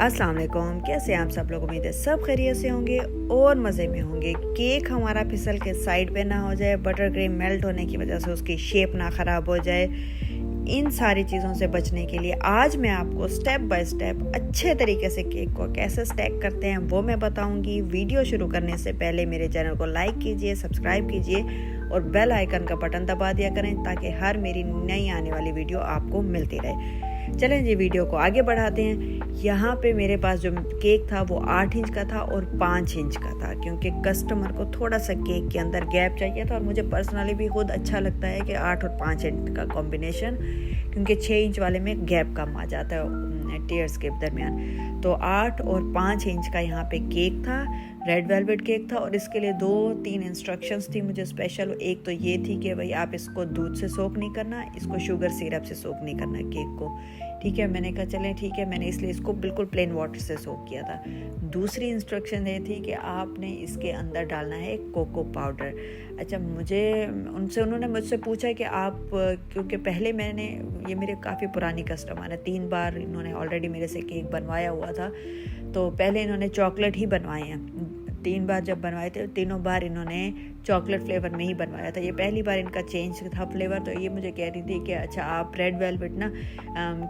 अस्सलाम वालेकुम। कैसे हैं आप सब लोग? उम्मीद है सब खैरियत से होंगे और मज़े में होंगे। केक हमारा फिसल के साइड पे ना हो जाए, बटर क्रीम मेल्ट होने की वजह से उसकी शेप ना ख़राब हो जाए। इन सारी चीज़ों से बचने के लिए आज मैं आपको स्टेप बाय स्टेप अच्छे तरीके से केक को कैसे स्टैक करते हैं वो मैं बताऊंगी। वीडियो शुरू करने से पहले मेरे चैनल को लाइक कीजिए, सब्सक्राइब कीजिए और बेल आइकन का बटन दबा दिया करें ताकि हर मेरी नई आने वाली वीडियो आपको मिलती रहे। चलें जी, वीडियो को आगे बढ़ाते हैं। यहाँ पे मेरे पास जो केक था वो 8 इंच का था और 5 इंच का था, क्योंकि कस्टमर को थोड़ा सा केक के अंदर गैप चाहिए था और मुझे पर्सनली भी खुद अच्छा लगता है कि 8 और 5 इंच का कॉम्बिनेशन, क्योंकि 6 इंच वाले में गैप कम आ जाता है टीयर्स के दरमियान। तो 8 और 5 इंच का यहाँ पे केक था, रेड वेलवेट केक था। और इसके लिए 2-3 इंस्ट्रक्शंस थी मुझे स्पेशल। एक तो ये थी कि भाई आप इसको दूध से सोक नहीं करना, इसको शुगर सिरप से सोक नहीं करना केक को, ठीक है। मैंने कहा चलें ठीक है, मैंने इसलिए इसको बिल्कुल प्लेन वाटर से सोक किया था। दूसरी इंस्ट्रक्शन ये थी कि आपने इसके अंदर डालना है कोको पाउडर। अच्छा, उन्होंने मुझसे पूछा कि आप, क्योंकि पहले ये मेरे काफ़ी पुरानी कस्टमर है, 3 बार इन्होंने ऑलरेडी मेरे से केक बनवाया हुआ था। तो पहले इन्होंने चॉकलेट ही बनवाए हैं, 3 बार जब बनवाए थे तीनों बार इन्होंने चॉकलेट फ्लेवर में ही बनवाया था। ये पहली बार इनका चेंज था फ्लेवर। तो ये मुझे कह रही थी कि अच्छा आप रेड वेलवेट ना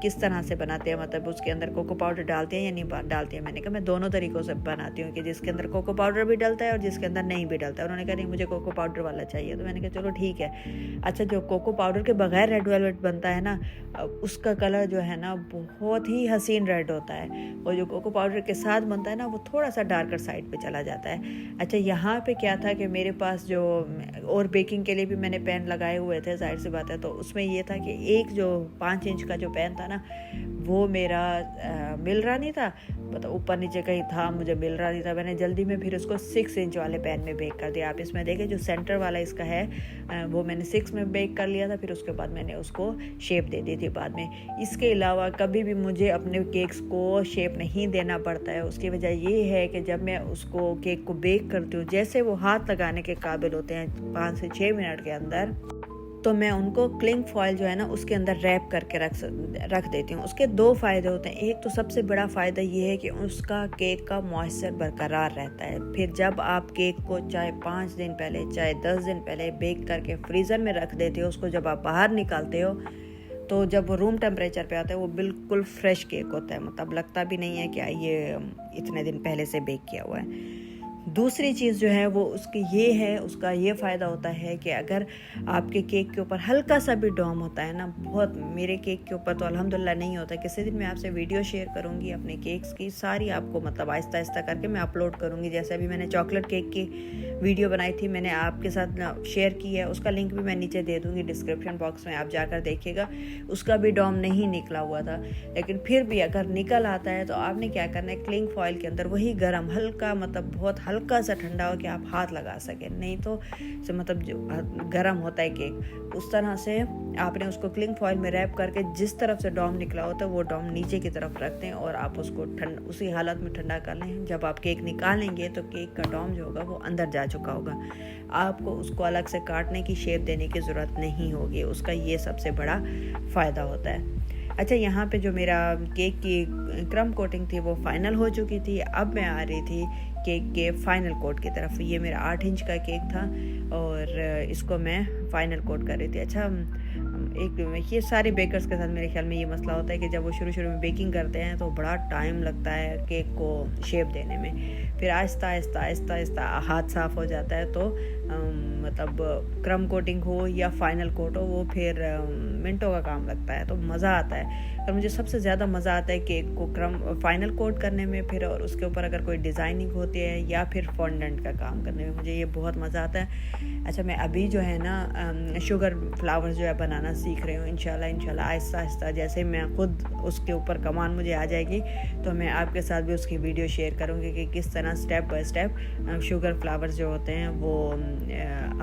किस तरह से बनाते हैं, मतलब उसके अंदर कोको पाउडर डालते हैं या नहीं डालते हैं। मैंने कहा मैं दोनों तरीक़ों से बनाती हूँ, कि जिसके अंदर कोको पाउडर भी डलता है और जिसके अंदर नहीं भी डलता है। उन्होंने कहा नहीं मुझे कोको पाउडर वाला चाहिए। तो मैंने कहा चलो ठीक है। अच्छा, जो कोको पाउडर के बगैर रेड वेलवेट बनता है ना, उसका कलर जो है ना बहुत ही हसीन रेड होता है, और जो कोको पाउडर के साथ बनता है ना वो थोड़ा सा डार्कर साइड पे चला जाता है। अच्छा, यहाँ पे क्या था कि मेरे पास जो और बेकिंग के लिए भी मैंने पैन लगाए हुए थे, जाहिर सी बात है। तो उसमें ये था कि एक जो 5 इंच का जो पैन था ना वो मेरा मिल रहा नहीं था, मतलब ऊपर नीचे कहीं था, मुझे मिल रहा नहीं था। मैंने जल्दी में फिर उसको 6 इंच वाले पैन में बेक कर दिया। आप इसमें देखें जो सेंटर वाला इसका है वो मैंने 6 में बेक कर लिया था। फिर उसके बाद मैंने उसको शेप दे दी थी बाद में। इसके अलावा कभी भी मुझे अपने केक्स को शेप नहीं देना पड़ता है। उसकी वजह ये है कि जब मैं उसको केक को बेक करती हूँ, जैसे वो हाथ लगाने के काबिल होते हैं 5 से 6 मिनट के अंदर, तो मैं उनको क्लिंग फॉइल जो है ना उसके अंदर रैप करके रख देती हूँ। उसके 2 फ़ायदे होते हैं। एक तो सबसे बड़ा फ़ायदा ये है कि उसका केक का मॉइस्चर बरकरार रहता है। फिर जब आप केक को चाहे 5 दिन पहले चाहे 10 दिन पहले बेक करके फ्रीज़र में रख देते हो, उसको जब आप बाहर निकालते हो तो जब वो रूम टेम्परेचर पे आता है वो बिल्कुल फ्रेश केक होता है, मतलब लगता भी नहीं है कि ये इतने दिन पहले से बेक किया हुआ है। दूसरी चीज़ जो है वो उसका ये फ़ायदा होता है कि अगर आपके केक के ऊपर हल्का सा भी डॉम होता है ना, बहुत, मेरे केक के ऊपर तो अल्हम्दुलिल्लाह नहीं होता। किसी दिन मैं आपसे वीडियो शेयर करूँगी अपने केक्स की सारी, आपको मतलब आहिस्ता आहिस्ता करके मैं अपलोड करूँगी। जैसे अभी मैंने चॉकलेट केक की वीडियो बनाई थी, मैंने आपके साथ शेयर की है, उसका लिंक भी मैं नीचे दे दूँगी डिस्क्रिप्शन बॉक्स में, आप जाकर देखिएगा। उसका भी डॉम नहीं निकला हुआ था, लेकिन फिर भी अगर निकल आता है तो आपने क्या करना है, क्लिंग फॉइल के अंदर वही गर्म हल्का, मतलब बहुत हल्का सा ठंडा हो कि आप हाथ लगा सकें, नहीं तो मतलब जो गर्म होता है केक उस तरह से आपने उसको क्लिंग फॉइल में रैप करके जिस तरफ से डॉम निकला होता है वो डॉम नीचे की तरफ रख दें और आप उसको उसी हालत में ठंडा कर लें। जब आप केक निकालेंगे तो केक का डॉम जो होगा वो अंदर जा चुका होगा, आपको उसको अलग से काटने की शेप देने की ज़रूरत नहीं होगी। उसका ये सबसे बड़ा फ़ायदा होता है। अच्छा, यहाँ पे जो मेरा केक की क्रम कोटिंग थी वो फाइनल हो चुकी थी। अब मैं आ रही थी केक के फाइनल कोट की तरफ। ये मेरा 8 इंच का केक था और इसको मैं फाइनल कोट कर रही थी। अच्छा, ये सारे बेकर्स के साथ मेरे ख्याल में ये मसला होता है कि जब वो शुरू में बेकिंग करते हैं तो बड़ा टाइम लगता है केक को शेप देने में, फिर आहिस्ता आहिस्ता हाथ साफ़ हो जाता है। तो मतलब क्रम कोटिंग हो या फाइनल कोट हो, वो फिर मिनटों का काम लगता है, तो मज़ा आता है। और मुझे सबसे ज़्यादा मज़ा आता है केक को फाइनल कोट करने में, फिर और उसके ऊपर अगर कोई डिज़ाइनिंग होती है या फिर फॉन्डेंट का काम करने में, मुझे ये बहुत मज़ा आता है। अच्छा, मैं अभी जो है ना शुगर फ्लावर्स जो है बनाना सीख रही हूँ। इंशाल्लाह आहिस्ता आहिस्ता जैसे मैं खुद उसके ऊपर कमान मुझे आ जाएगी तो मैं आपके साथ भी उसकी वीडियो शेयर करूँगी कि किस तरह step by step sugar flowers जो होते हैं वो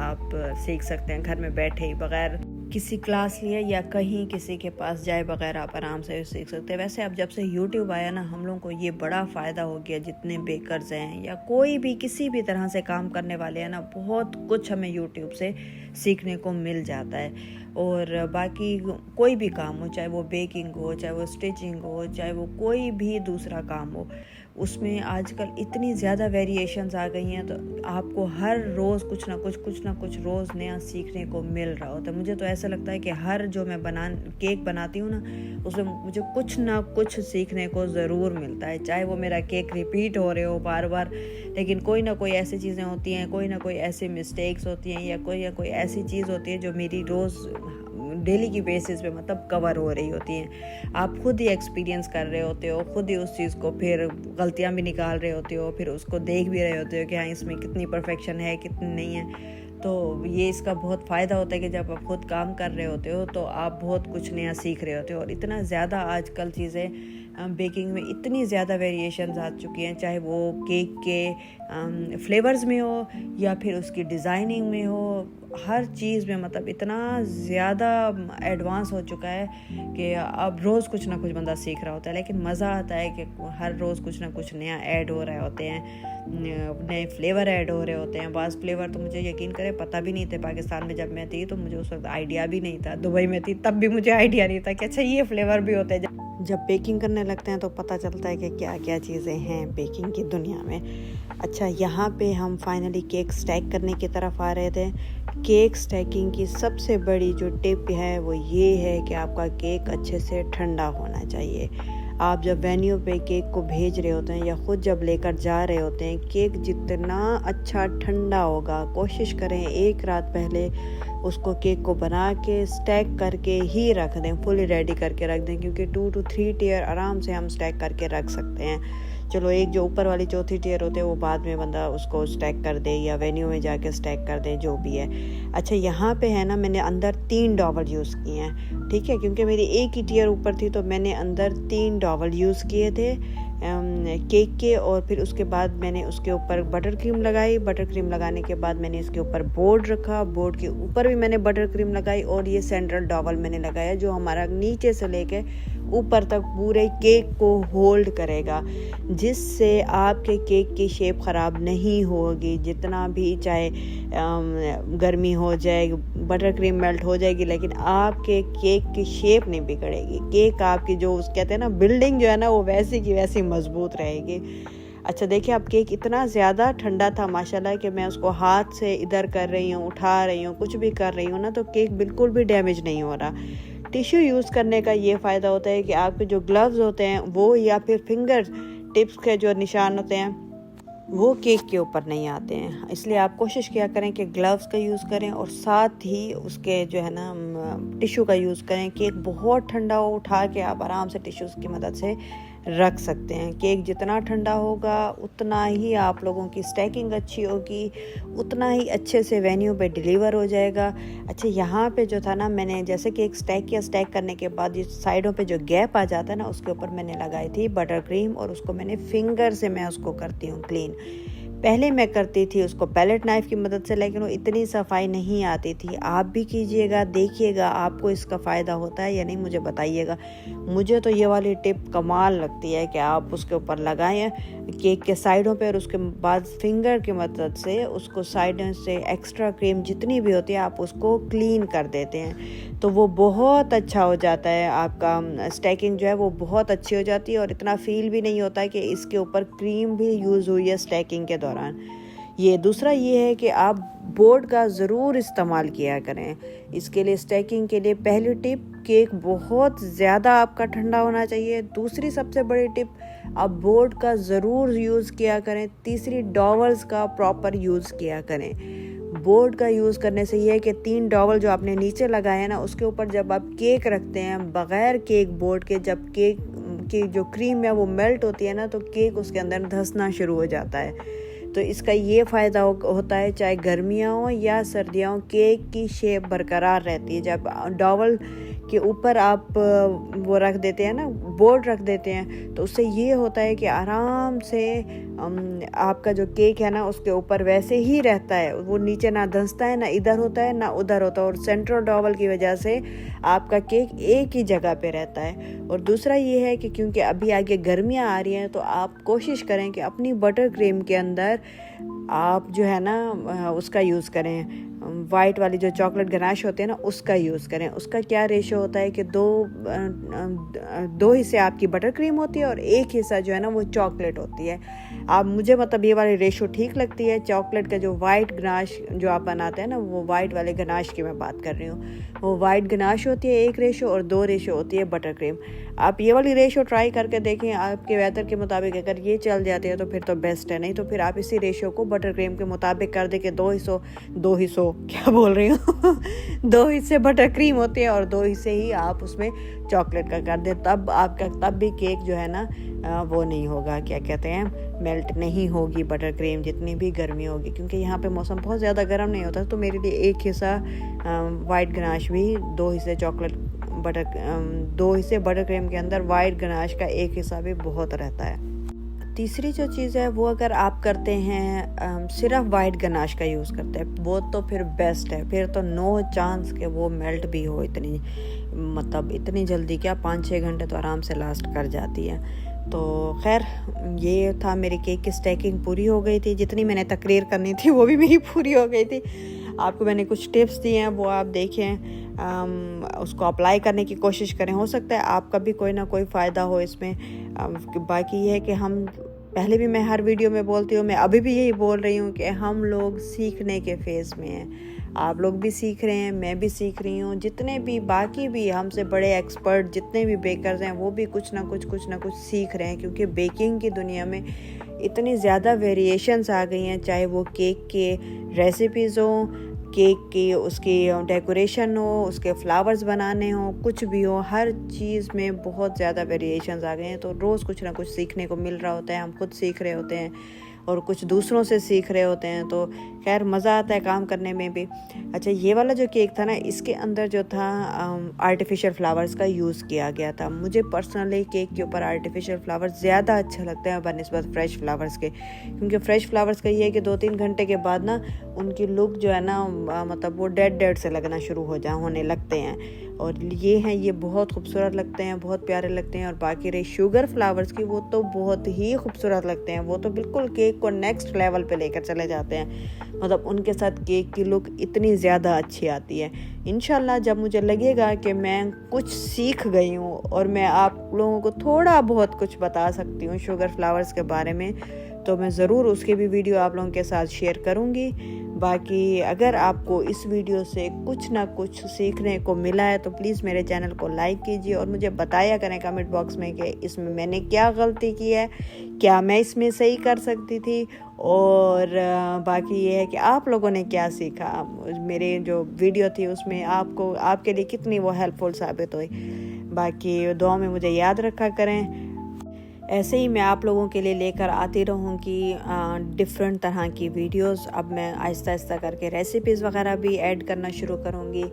आप सीख सकते हैं घर में बैठे ही, बग़ैर किसी क्लास लिए या कहीं किसी के पास जाए बगैर आप आराम से सीख सकते हैं। वैसे अब जब से यूट्यूब आया ना, हम लोगों को ये बड़ा फ़ायदा हो गया। जितने बेकर्स हैं या कोई भी किसी भी तरह से काम करने वाले हैं ना, बहुत कुछ हमें यूट्यूब से सीखने को मिल जाता है। और बाकी कोई भी काम हो, चाहे वो बेकिंग हो, चाहे वो स्टिचिंग हो, चाहे वो कोई भी दूसरा काम हो, उसमें आजकल इतनी ज़्यादा वेरिएशंस आ गई हैं, तो आपको हर रोज़ कुछ ना कुछ रोज़ नया सीखने को मिल रहा होता है। मुझे तो ऐसा लगता है कि हर जो मैं केक बनाती हूँ ना, उसमें मुझे कुछ ना कुछ सीखने को ज़रूर मिलता है। चाहे वो मेरा केक रिपीट हो रहे हो बार बार, लेकिन कोई ना कोई ऐसी चीज़ें होती हैं, कोई ना कोई ऐसी मिस्टेक्स होती हैं, या कोई ऐसी चीज़ होती है जो मेरी रोज़ डेली की बेसिस पे मतलब कवर हो रही होती हैं। आप खुद ही एक्सपीरियंस कर रहे होते हो, खुद ही उस चीज़ को फिर गलतियां भी निकाल रहे होते हो, फिर उसको देख भी रहे होते हो कि हाँ इसमें कितनी परफेक्शन है, कितनी नहीं है। तो ये इसका बहुत फ़ायदा होता है कि जब आप खुद काम कर रहे होते हो तो आप बहुत कुछ नया सीख रहे होते हो। और इतना ज़्यादा आजकल चीज़ें बेकिंग में इतनी ज़्यादा वेरिएशंस आ चुकी हैं, चाहे वो केक के फ्लेवर्स में हो या फिर उसकी डिज़ाइनिंग में हो, हर चीज़ में मतलब इतना ज़्यादा एडवांस हो चुका है कि अब रोज़ कुछ ना कुछ बंदा सीख रहा होता है। लेकिन मज़ा आता है कि हर रोज़ कुछ ना कुछ नया ऐड हो रहे होते हैं, नए फ्लेवर ऐड हो रहे होते हैं। बास फ्लेवर तो मुझे यकीन करें पता भी नहीं थे। पाकिस्तान में जब मैं थी तो मुझे उस वक्त आइडिया भी नहीं था, दुबई में थी तब भी मुझे आइडिया नहीं था कि अच्छा ये फ्लेवर भी होते हैं। जब बेकिंग करने लगते हैं तो पता चलता है कि क्या क्या चीज़ें हैं बेकिंग की दुनिया में। अच्छा, यहाँ पे हम फाइनली केक स्टैक करने की तरफ आ रहे थे। केक स्टैकिंग की सबसे बड़ी जो टिप है वो ये है कि आपका केक अच्छे से ठंडा होना चाहिए। आप जब वेन्यू पे केक को भेज रहे होते हैं या ख़ुद जब लेकर जा रहे होते हैं, केक जितना अच्छा ठंडा होगा, कोशिश करें एक रात पहले उसको केक को बना के स्टैक करके ही रख दें, फुली रेडी करके रख दें, क्योंकि 2 to 3 टियर आराम से हम स्टैक करके रख सकते हैं। चलो एक जो ऊपर वाली चौथी टियर होते हैं वो बाद में बंदा उसको स्टैक कर दे या वेन्यू में जाके स्टैक कर दे, जो भी है। अच्छा, यहाँ पे है ना, मैंने अंदर 3 डॉवल यूज़ किए हैं, ठीक है, क्योंकि मेरी एक ही टियर ऊपर थी तो मैंने अंदर 3 डॉवल यूज़ किए थे केक के। और फिर उसके बाद मैंने उसके ऊपर बटर क्रीम लगाई। बटर क्रीम लगाने के बाद मैंने इसके ऊपर बोर्ड रखा, बोर्ड के ऊपर भी मैंने बटर क्रीम लगाई, और ये सेंट्रल डॉवल मैंने लगाया जो हमारा नीचे से लेके ऊपर तक पूरे केक को होल्ड करेगा, जिससे आपके केक की शेप ख़राब नहीं होगी। जितना भी चाहे गर्मी हो जाए, बटर क्रीम मेल्ट हो जाएगी, लेकिन आपके केक की शेप नहीं बिगड़ेगी। केक आपकी जो कहते हैं ना बिल्डिंग जो है ना, वो वैसी की वैसी मजबूत रहेगी। अच्छा देखिए, अब केक इतना ज़्यादा ठंडा था माशाल्लाह कि मैं उसको हाथ से इधर कर रही हूँ, उठा रही हूँ, कुछ भी कर रही हूँ ना, तो केक बिल्कुल भी डैमेज नहीं हो रहा। टिश्यू यूज़ करने का ये फ़ायदा होता है कि आपके जो ग्लव्स होते हैं वो, या फिर फिंगर टिप्स के जो निशान होते हैं वो केक के ऊपर नहीं आते हैं। इसलिए आप कोशिश किया करें कि ग्लव्स का यूज़ करें और साथ ही उसके जो है ना टिश्यू का यूज़ करें। केक बहुत ठंडा हो, उठा के आप आराम से टिश्यूज़ की मदद से रख सकते हैं। केक जितना ठंडा होगा उतना ही आप लोगों की स्टैकिंग अच्छी होगी, उतना ही अच्छे से वेन्यू पे डिलीवर हो जाएगा। अच्छा, यहाँ पे जो था ना, मैंने जैसे केक स्टैक किया, स्टैक करने के बाद ये साइडों पे जो गैप आ जाता है ना, उसके ऊपर मैंने लगाई थी बटर क्रीम, और उसको मैंने फिंगर से मैं उसको करती हूँ क्लीन। पहले मैं करती थी उसको पैलेट नाइफ़ की मदद से, लेकिन वो इतनी सफाई नहीं आती थी। आप भी कीजिएगा, देखिएगा आपको इसका फ़ायदा होता है या नहीं, मुझे बताइएगा। मुझे तो ये वाली टिप कमाल लगती है कि आप उसके ऊपर लगाएं केक के साइडों पे, और उसके बाद फिंगर की मदद से उसको साइडों से एक्स्ट्रा क्रीम जितनी भी होती है आप उसको क्लीन कर देते हैं, तो वो बहुत अच्छा हो जाता है। आपका स्टैकिंग जो है वो बहुत अच्छी हो जाती है, और इतना फील भी नहीं होता है कि इसके ऊपर क्रीम भी यूज़ हुई है स्टैकिंग के दौरान। ये दूसरा ये है कि आप बोर्ड का ज़रूर इस्तेमाल किया करें इसके लिए, स्टैकिंग के लिए। पहली टिप, केक बहुत ज़्यादा आपका ठंडा होना चाहिए। दूसरी सबसे बड़ी टिप, आप बोर्ड का ज़रूर यूज़ किया करें। तीसरी, डॉवल्स का प्रॉपर यूज़ किया करें। बोर्ड का यूज़ करने से ये है कि 3 डॉवल जो आपने नीचे लगाए हैं ना, उसके ऊपर जब आप केक रखते हैं बग़ैर केक बोर्ड के, जब केक की जो क्रीम है वो मेल्ट होती है ना, तो केक उसके अंदर धंसना शुरू हो जाता है। तो इसका ये फ़ायदा होता है, चाहे गर्मियाँ हो या सर्दियाँ हो, केक की शेप बरकरार रहती है। जब डॉवल के ऊपर आप वो रख देते हैं ना, बोर्ड रख देते हैं, तो उससे ये होता है कि आराम से आपका जो केक है ना उसके ऊपर वैसे ही रहता है, वो नीचे ना धंसता है, ना इधर होता है ना उधर होता है, और सेंट्रल डॉवल की वजह से आपका केक एक ही जगह पे रहता है। और दूसरा ये है कि क्योंकि अभी आगे गर्मियाँ आ रही हैं, तो आप कोशिश करें कि अपनी बटर क्रीम के अंदर आप जो है ना उसका यूज़ करें, वाइट वाली जो चॉकलेट गनाश होती है ना उसका यूज़ करें। उसका क्या रेशो होता है कि दो हिस्से आपकी बटर क्रीम होती है और एक हिस्सा जो है ना वो चॉकलेट होती है। आप मुझे मतलब ये वाली रेशो ठीक लगती है। चॉकलेट का जो वाइट गनाश जो आप बनाते हैं ना, वो वाइट वाले गनाश की मैं बात कर रही हूँ, वो वाइट गनाश होती है एक रेशो और 2 रेशो होती है बटर क्रीम। आप ये वाली रेशो ट्राई करके देखें, आपके वेदर के मुताबिक अगर ये चल जाती है तो फिर तो बेस्ट है, नहीं तो फिर आप इसी रेशो को बटर क्रीम के मुताबिक कर दें कि 2 हिस्सों क्या बोल रही हूँ 2 हिस्से बटर क्रीम होती है और 2 हिस्से ही आप उसमें चॉकलेट का कर दें। तब भी केक जो है ना वो नहीं होगा, क्या कहते हैं, मेल्ट नहीं होगी बटर क्रीम जितनी भी गर्मी होगी, क्योंकि यहाँ पे मौसम बहुत ज़्यादा गर्म नहीं होता। तो मेरे लिए एक हिस्सा वाइट गनाश भी 2 हिस्से दो हिस्से बटर क्रीम के अंदर वाइट गनाश का एक हिस्सा भी बहुत रहता है। तीसरी जो चीज़ है वो अगर आप करते हैं सिर्फ वाइट गनाश का यूज़ करते हैं वो तो फिर बेस्ट है, फिर तो नो चांस कि वो मेल्ट भी हो इतनी जल्दी, क्या 5-6 घंटे तो आराम से लास्ट कर जाती है। तो खैर ये था, मेरी केक की स्टैकिंग पूरी हो गई थी, जितनी मैंने तकरीर करनी थी वो भी मेरी पूरी हो गई थी। आपको मैंने कुछ टिप्स दिए हैं वो आप देखें, उसको अप्लाई करने की कोशिश करें, हो सकता है आपका भी कोई ना कोई फ़ायदा हो इसमें। बाकी ये है कि हम पहले भी मैं हर वीडियो में बोलती हूँ, मैं अभी भी यही बोल रही हूँ कि हम लोग सीखने के फेज़ में हैं। आप लोग भी सीख रहे हैं, मैं भी सीख रही हूँ, जितने भी बाकी भी हमसे बड़े एक्सपर्ट जितने भी बेकर्स हैं वो भी कुछ ना कुछ सीख रहे हैं, क्योंकि बेकिंग की दुनिया में इतनी ज़्यादा वेरिएशंस आ गई हैं, चाहे वो केक के रेसिपीज़ हो, केक की उसकी डेकोरेशन हो, उसके फ्लावर्स बनाने हो, कुछ भी हो, हर चीज़ में बहुत ज़्यादा वेरिएशंस आ गए हैं। तो रोज़ कुछ ना कुछ सीखने को मिल रहा होता है, हम खुद सीख रहे होते हैं और कुछ दूसरों से सीख रहे होते हैं, तो खैर मज़ा आता है काम करने में भी। अच्छा, ये वाला जो केक था ना, इसके अंदर जो था आर्टिफिशियल फ्लावर्स का यूज़ किया गया था। मुझे पर्सनली केक के ऊपर आर्टिफिशियल फ्लावर्स ज़्यादा अच्छा लगता है बनिस्बत फ्रेश फ्लावर्स के, क्योंकि फ्रेश फ्लावर्स का ये है कि 2-3 घंटे के बाद ना उनकी लुक जो है ना मतलब वो डेड से लगना शुरू होने लगते हैं, और ये बहुत खूबसूरत लगते हैं, बहुत प्यारे लगते हैं। और बाकी रही शुगर फ्लावर्स की, वो तो बहुत ही खूबसूरत लगते हैं, वो तो बिल्कुल केक को नेक्स्ट लेवल पे लेकर चले जाते हैं। मतलब उनके साथ केक की लुक इतनी ज़्यादा अच्छी आती है। इंशाल्लाह जब मुझे लगेगा कि मैं कुछ सीख गई हूँ और मैं आप लोगों को थोड़ा बहुत कुछ बता सकती हूँ शुगर फ्लावर्स के बारे में, तो मैं ज़रूर उसकी भी वीडियो आप लोगों के साथ शेयर करूँगी। बाकी अगर आपको इस वीडियो से कुछ ना कुछ सीखने को मिला है तो प्लीज़ मेरे चैनल को लाइक कीजिए और मुझे बताया करें कमेंट बॉक्स में कि इसमें मैंने क्या गलती की है, क्या मैं इसमें सही कर सकती थी, और बाकी ये है कि आप लोगों ने क्या सीखा, मेरे जो वीडियो थी उसमें आपके लिए कितनी वो हेल्पफुल साबित हुई। बाकी दुआ में मुझे याद रखा करें। ऐसे ही मैं आप लोगों के लिए लेकर आती रहूँगी डिफरेंट तरह की वीडियोस। अब मैं आहिस्ता करके रेसिपीज़ वगैरह भी ऐड करना शुरू करूँगी।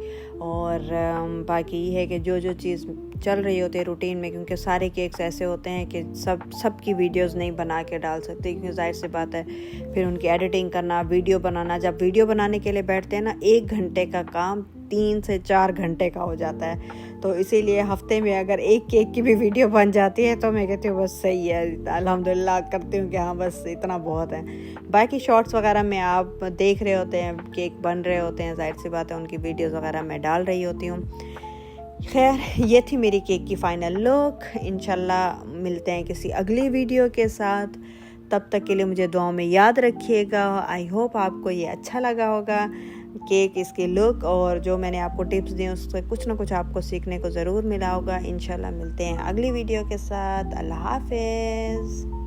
और बाकी ये है कि जो चीज़ चल रही होती है रूटीन में, क्योंकि सारे केक्स ऐसे होते हैं कि सबकी वीडियोस नहीं बना के डाल सकते, क्योंकि जाहिर सी बात है फिर उनकी एडिटिंग करना, वीडियो बनाना, जब वीडियो बनाने के लिए बैठते हैं ना 1 घंटे का काम 3 से 4 घंटे का हो जाता है। तो इसीलिए हफ्ते में अगर एक केक की भी वीडियो बन जाती है तो मैं कहती हूँ बस सही है, अल्हम्दुलिल्लाह करती हूँ कि हाँ बस इतना बहुत है। बाकी शॉर्ट्स वगैरह में आप देख रहे होते हैं, केक बन रहे होते हैं, जाहिर सी बात है उनकी वीडियोस वगैरह मैं डाल रही होती हूँ। खैर ये थी मेरी केक की फ़ाइनल लुक। इंशाल्लाह मिलते हैं किसी अगली वीडियो के साथ, तब तक के लिए मुझे दुआओं में याद रखिएगा। आई होप आपको ये अच्छा लगा होगा केक, इसकी लुक, और जो मैंने आपको टिप्स दिए उससे कुछ ना कुछ आपको सीखने को ज़रूर मिला होगा। इंशाल्लाह मिलते हैं अगली वीडियो के साथ। अल्लाह हाफ़िज़।